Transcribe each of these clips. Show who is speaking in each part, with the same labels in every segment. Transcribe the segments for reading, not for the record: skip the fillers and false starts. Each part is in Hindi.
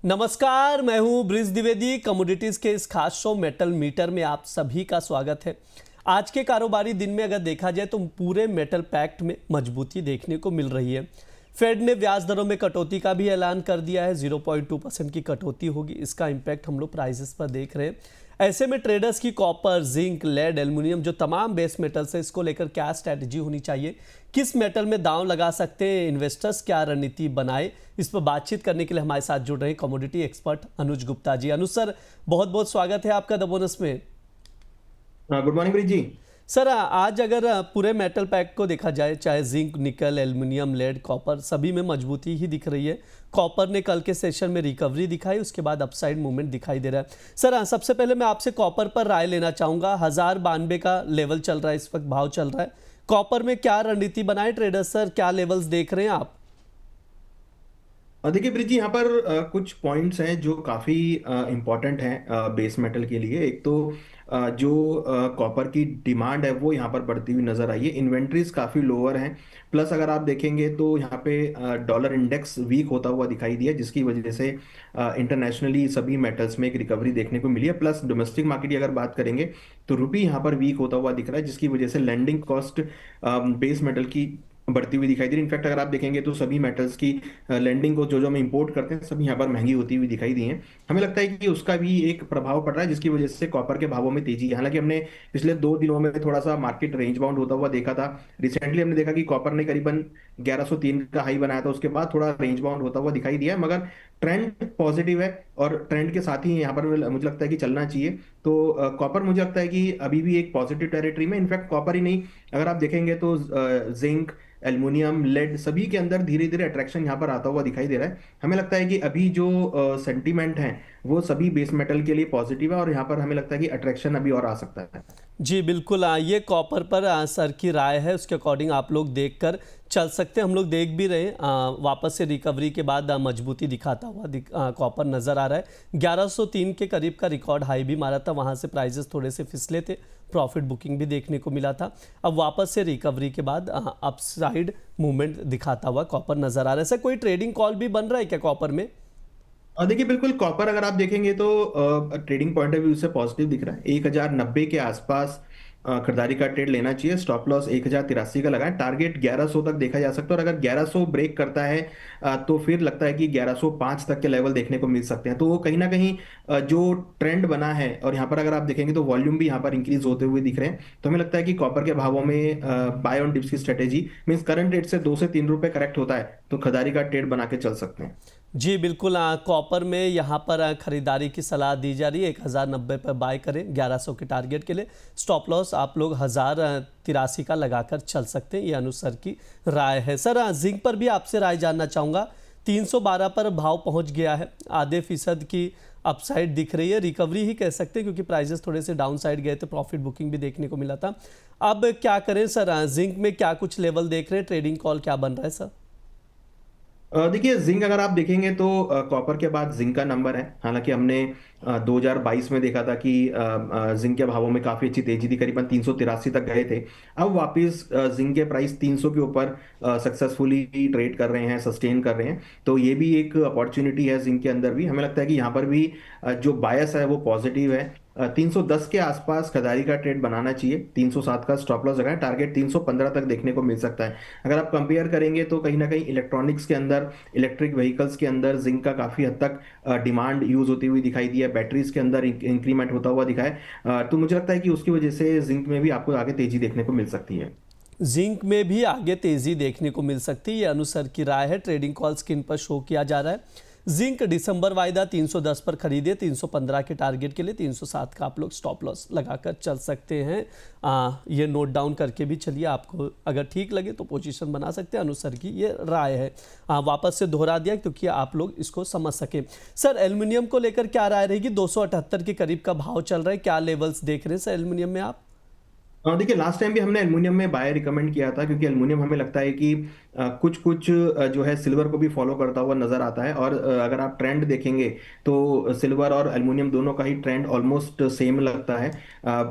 Speaker 1: नमस्कार, मैं हूं ब्रिज द्विवेदी। कमोडिटीज के इस खास शो मेटल मीटर में आप सभी का स्वागत है। आज के कारोबारी दिन में अगर देखा जाए तो पूरे मेटल पैक्ट में मजबूती देखने को मिल रही है। फेड ने ब्याज दरों में कटौती का भी ऐलान कर दिया है। 0.2% की कटौती होगी। इसका इम्पैक्ट हम लोग प्राइसेस पर देख रहे हैं। ऐसे में ट्रेडर्स की कॉपर, जिंक, लेड, एल्युमिनियम जो तमाम बेस मेटल्स है, इसको लेकर क्या स्ट्रैटेजी होनी चाहिए, किस मेटल में दांव लगा सकते हैं इन्वेस्टर्स, क्या रणनीति बनाए, इस पर बातचीत करने के लिए हमारे साथ जुड़ रहे हैं कमोडिटी एक्सपर्ट अनुज गुप्ता जी। अनुज सर, बहुत बहुत स्वागत है आपका द बोनस में।
Speaker 2: गुड मॉर्निंग ब्रिज जी।
Speaker 1: सर, आज अगर पूरे मेटल पैक को देखा जाए, चाहे जिंक, निकल, एल्युमिनियम, लेड, कॉपर, सभी में मजबूती ही दिख रही है। कॉपर ने कल के सेशन में रिकवरी दिखाई, उसके बाद अपसाइड मूवमेंट दिखाई दे रहा है। सर, सबसे पहले मैं आपसे कॉपर पर राय लेना चाहूँगा। 1092 का लेवल चल रहा है, इस वक्त भाव चल रहा है। कॉपर में क्या रणनीति बनाए ट्रेडर्स सर, क्या लेवल्स देख रहे हैं आप?
Speaker 2: देखिए ब्रिज जी, यहाँ पर कुछ पॉइंट्स हैं जो काफ़ी इम्पॉर्टेंट हैं बेस मेटल के लिए। एक तो जो कॉपर की डिमांड है वो यहाँ पर बढ़ती हुई नज़र आई है। इन्वेंट्रीज काफ़ी लोअर हैं। प्लस अगर आप देखेंगे तो यहाँ पे डॉलर इंडेक्स वीक होता हुआ दिखाई दिया, जिसकी वजह से इंटरनेशनली सभी मेटल्स में एक रिकवरी देखने को मिली है। प्लस डोमेस्टिक मार्केट की अगर बात करेंगे तो रुपी यहाँ पर वीक होता हुआ दिख रहा है, जिसकी वजह से लैंडिंग कॉस्ट बेस मेटल की बढ़ती हुई दिखाई दे रही है। इनफैक्ट अगर आप देखेंगे तो सभी मेटल्स की लैंडिंग को जो जो हम इंपोर्ट करते हैं सभी यहाँ पर महंगी होती हुई दिखाई दी है। हमें लगता है कि उसका भी एक प्रभाव पड़ रहा है, जिसकी वजह से कॉपर के भावों में तेजी है। हालांकि हमने पिछले 2 दिनों में थोड़ा सा मार्केट रेंज बाउंड होता हुआ देखा था। रिसेंटली हमने देखा कि कॉपर ने करीबन 1103 का हाई बनाया था, उसके बाद थोड़ा रेंज बाउंड होता हुआ दिखाई दिया है, मगर ट्रेंड पॉजिटिव है और ट्रेंड के साथ ही यहाँ पर मुझे लगता है कि चलना चाहिए। तो कॉपर मुझे लगता है कि अभी भी एक पॉजिटिव टेरिटरी में। इनफैक्ट कॉपर ही नहीं, अगर आप देखेंगे तो जिंक, एल्युमिनियम, लेड सभी के अंदर धीरे धीरे अट्रैक्शन यहाँ पर आता हुआ दिखाई दे रहा है। हमें लगता है कि अभी जो सेंटीमेंट है वो सभी बेस मेटल के लिए पॉजिटिव है और यहाँ पर हमें लगता है कि अट्रैक्शन अभी और आ सकता है।
Speaker 1: जी बिल्कुल, ये कॉपर पर सर की राय है, उसके अकॉर्डिंग आप लोग देख कर चल सकते हैं। हम लोग देख भी रहे हैं, वापस से रिकवरी के बाद मजबूती दिखाता हुआ कॉपर नज़र आ रहा है। 1103 के करीब का रिकॉर्ड हाई भी मारा था, वहाँ से प्राइजेस थोड़े से फिसले थे, प्रॉफिट बुकिंग भी देखने को मिला था। अब वापस से रिकवरी के बाद अपसाइड मूवमेंट दिखाता हुआ कॉपर नज़र आ रहा है। सर, कोई ट्रेडिंग कॉल भी बन रहा है क्या कॉपर में?
Speaker 2: देखिए बिल्कुल, कॉपर अगर आप देखेंगे तो ट्रेडिंग पॉइंट ऑफ व्यू से पॉजिटिव दिख रहा है। 1090 के आसपास खरीदारी का ट्रेड लेना चाहिए। स्टॉप लॉस 1083 का लगाएं। टारगेट 1100 तक देखा जा सकता है और अगर 1100 ब्रेक करता है तो फिर लगता है कि 1105 तक के लेवल देखने को मिल सकते हैं। तो वो कहीं ना कहीं जो ट्रेंड बना है, और यहाँ पर अगर आप देखेंगे तो वॉल्यूम भी यहाँ पर इंक्रीज होते हुए दिख रहे हैं। तो हमें लगता है कि कॉपर के भावों में बाय ऑन डिप्स की स्ट्रेटेजी मीन्स करंट रेट से 2 से 3 रुपए करेक्ट होता है तो खरीदारी का ट्रेड बना के चल सकते हैं।
Speaker 1: जी बिल्कुल, कॉपर में यहाँ पर खरीदारी की सलाह दी जा रही है। 1090 पर बाय करें 1100 के टारगेट के लिए। स्टॉप लॉस आप लोग 1083 का लगाकर चल सकते हैं, ये अनुसर की राय है। सर, जिंक पर भी आपसे राय जानना चाहूँगा। 312 पर भाव पहुँच गया है, आधे फीसद की अपसाइड दिख रही है, रिकवरी ही कह सकते हैं क्योंकि प्राइजेस थोड़े से डाउन साइड गए थे, प्रॉफिट बुकिंग भी देखने को मिला था। अब क्या करें सर, जिंक में क्या कुछ लेवल देख रहे हैं, ट्रेडिंग कॉल क्या बन रहा है सर?
Speaker 2: देखिए जिंक अगर आप देखेंगे तो कॉपर के बाद जिंक का नंबर है। हालांकि हमने 2022 में देखा था कि जिंक के भावों में काफी अच्छी तेजी थी, करीबन 383 तक गए थे। अब वापस जिंक के प्राइस 300 के ऊपर सक्सेसफुली ट्रेड कर रहे हैं, सस्टेन कर रहे हैं। तो ये भी एक अपॉर्चुनिटी है जिंक के अंदर भी। हमें लगता है कि यहाँ पर भी जो बायस है वो पॉजिटिव है। 310 के आसपास खरीदारी का ट्रेड बनाना चाहिए। 307 का स्टॉप लॉस लगाएं। टारगेट 315 तक देखने को मिल सकता है। अगर आप कंपेयर करेंगे तो कहीं ना कहीं इलेक्ट्रॉनिक्स के अंदर, इलेक्ट्रिक व्हीकल्स के अंदर जिंक का काफी हद तक डिमांड यूज होती हुई दिखाई दी है। बैटरीज के अंदर इंक्रीमेंट होता हुआ दिखा है। तो मुझे लगता है कि उसकी वजह से जिंक में भी आपको आगे तेजी देखने को मिल सकती है।
Speaker 1: जिंक में भी आगे तेजी देखने को मिल सकती है, ये अनुसर की राय है। ट्रेडिंग कॉल स्क्रीन पर शो किया जा रहा है। जिंक दिसंबर वायदा 310 पर खरीदे, 315 के टारगेट के लिए। 307 का आप लोग स्टॉप लॉस लगाकर चल सकते हैं। ये नोट डाउन करके भी चलिए, आपको अगर ठीक लगे तो पोजीशन बना सकते हैं। अनुसर की ये राय है। वापस से दोहरा दिया क्योंकि आप लोग इसको समझ सके। सर, एल्युमिनियम को लेकर क्या राय रहेगी? 278 के करीब का भाव चल रहा है, क्या लेवल्स देख रहे हैं सर एल्युमिनियम में आप?
Speaker 2: देखिए लास्ट टाइम भी हमने एल्युमिनियम में बाय रिकमेंड किया था, क्योंकि एल्युमिनियम हमें लगता है कि कुछ कुछ जो है सिल्वर को भी फॉलो करता हुआ नजर आता है। और अगर आप ट्रेंड देखेंगे तो सिल्वर और एल्युमिनियम दोनों का ही ट्रेंड ऑलमोस्ट सेम लगता है।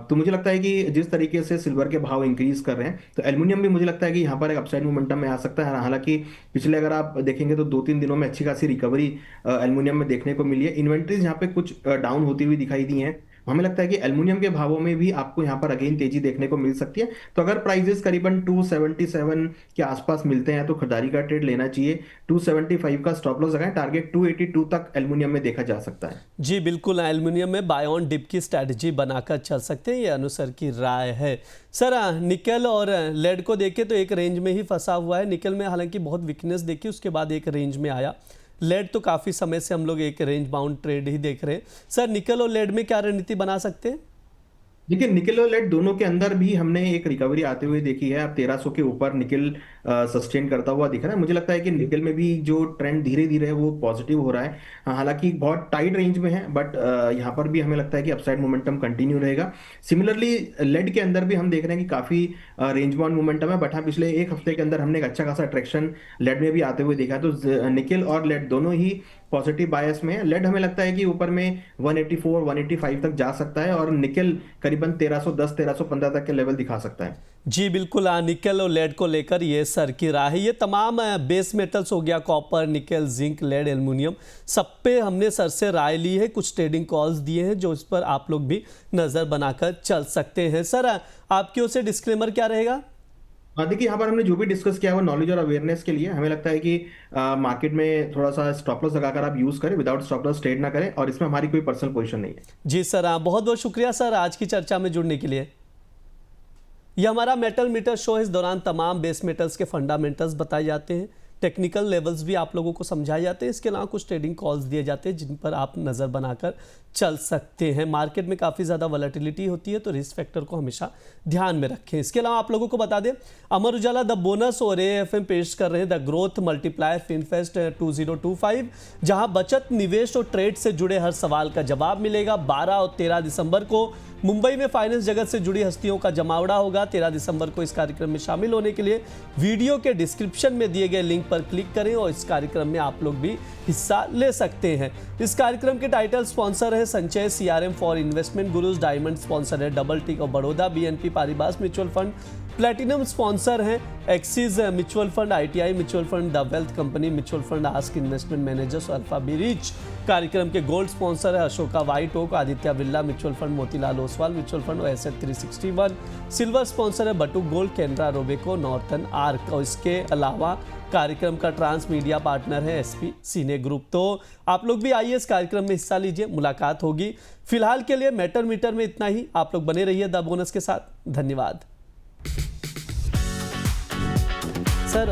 Speaker 2: तो मुझे लगता है कि जिस तरीके से सिल्वर के भाव इंक्रीज कर रहे हैं, तो एल्युमिनियम भी मुझे लगता है कि यहाँ पर एक अपसाइड मोमेंटम में आ सकता है। हालांकि पिछले अगर आप देखेंगे तो 2-3 दिनों में अच्छी खासी रिकवरी एल्युमिनियम में देखने को मिली है। इन्वेंट्रीज यहाँ पे कुछ डाउन होती हुई दिखाई दी हैं। हमें लगता है कि एल्युमिनियम के भावों में भी आपको यहाँ पर अगेन तेजी देखने को मिल सकती है। तो अगर प्राइजेस करीबन 277 के आसपास मिलते हैं तो खरीदारी का ट्रेड लेना चाहिए। 275 का स्टॉप लॉस लगाएं, टारगेट 282 तक एल्युमिनियम में देखा जा सकता है।
Speaker 1: जी बिल्कुल, एल्युमिनियम में बाय ऑन डिप की स्ट्रैटेजी बनाकर चल सकते हैं, ये अनुसर की राय है। सर निकल और लेड को देखें तो एक रेंज में ही फंसा हुआ है। निकल में हालांकि बहुत वीकनेस देखी, उसके बाद एक रेंज में आया। लेड तो काफ़ी समय से हम लोग एक रेंज बाउंड ट्रेड ही देख रहे हैं। सर निकल और लेड में क्या रणनीति बना सकते हैं?
Speaker 2: देखिए निकेल और लेड दोनों के अंदर भी हमने एक रिकवरी आते हुए देखी है। अब 1300 के ऊपर निकेल सस्टेन करता हुआ दिख रहा है। मुझे लगता है कि निकेल में भी जो ट्रेंड धीरे धीरे है वो पॉजिटिव हो रहा है। हालांकि बहुत टाइट रेंज में है, बट यहाँ पर भी हमें लगता है कि अपसाइड मोमेंटम कंटिन्यू रहेगा। सिमिलरली लेड के अंदर भी हम देख रहे हैं कि काफी रेंज बाउंड मोमेंटम है, बट हाँ पिछले एक हफ्ते के अंदर हमने एक अच्छा खासा ट्रैक्शन लेड में भी आते हुए देखा। तो निकेल और लेड दोनों ही पॉजिटिव बायस में है। लेड हमें लगता है कि ऊपर में 184 185 तक जा सकता है, और निकेल करीबन 1310 1315 तक के लेवल दिखा सकता है।
Speaker 1: जी बिल्कुल, निकल और लेड को लेकर ये सर की राय है। ये तमाम बेस मेटल्स हो गया, कॉपर, निकल, जिंक, लेड, एल्युमिनियम, सब पे हमने सर से राय ली है। कुछ ट्रेडिंग कॉल्स दिए हैं जो इस पर आप लोग भी नज़र बनाकर चल सकते हैं। सर आपकी ओर से डिस्क्लेमर क्या रहेगा?
Speaker 2: देखिए यहाँ पर हमने जो भी डिस्कस किया है वो नॉलेज और अवेयरनेस के लिए। हमें लगता है कि मार्केट में थोड़ा सा स्टॉप लॉस लगाकर आप यूज करें, विदाउट स्टॉप लॉस ट्रेड ना करें, और इसमें हमारी कोई पर्सनल पोजीशन नहीं है।
Speaker 1: जी सर, बहुत बहुत शुक्रिया सर आज की चर्चा में जुड़ने के लिए। यह हमारा मेटल मीटर शो है। इस दौरान तमाम बेस मेटल्स के फंडामेंटल्स बताए जाते हैं, टेक्निकल लेवल्स भी आप लोगों को समझाए जाते हैं। इसके अलावा कुछ ट्रेडिंग कॉल्स दिए जाते हैं जिन पर आप नज़र बनाकर चल सकते हैं। मार्केट में काफ़ी ज़्यादा वॉलेटिलिटी होती है, तो रिस्क फैक्टर को हमेशा ध्यान में रखें। इसके अलावा आप लोगों को बता दें, अमर उजाला द बोनस और AFM पेश कर रहे हैं द ग्रोथ मल्टीप्लायर फिनफेस्ट 2025, जहां बचत, निवेश और ट्रेड से जुड़े हर सवाल का जवाब मिलेगा। 12 और 13 दिसंबर को मुंबई में फाइनेंस जगत से जुड़ी हस्तियों का जमावड़ा होगा। 13 दिसंबर को इस कार्यक्रम में शामिल होने के लिए वीडियो के डिस्क्रिप्शन में दिए गए लिंक पर क्लिक करें और इस कार्यक्रम में आप लोग भी हिस्सा ले सकते हैं। इस कार्यक्रम के टाइटल स्पॉन्सर है Sanchay CRM for investment gurus, diamond sponsor है double tick of Baroda, BNP Paribas mutual fund, platinum sponsor हैं Axis mutual fund, ITI mutual fund, the wealth company mutual fund, ask investment managers, alpha be rich. कार्यक्रम के गोल्ड स्पॉन्सर है Ashoka white oak, Aditya Birla mutual fund, Motilal Oswal mutual fund और एसेट 361। सिल्वर स्पॉन्सर है Batuk gold, Canara Robeco, northern arc. और इसके अलावा कार्यक्रम का ट्रांस मीडिया पार्टनर है SP सीने ग्रुप। तो आप लोग भी आइए इस कार्यक्रम में हिस्सा लीजिए, मुलाकात होगी। फिलहाल के लिए मेटल मीटर में इतना ही। आप लोग बने रहिए द बोनस के साथ। धन्यवाद सर।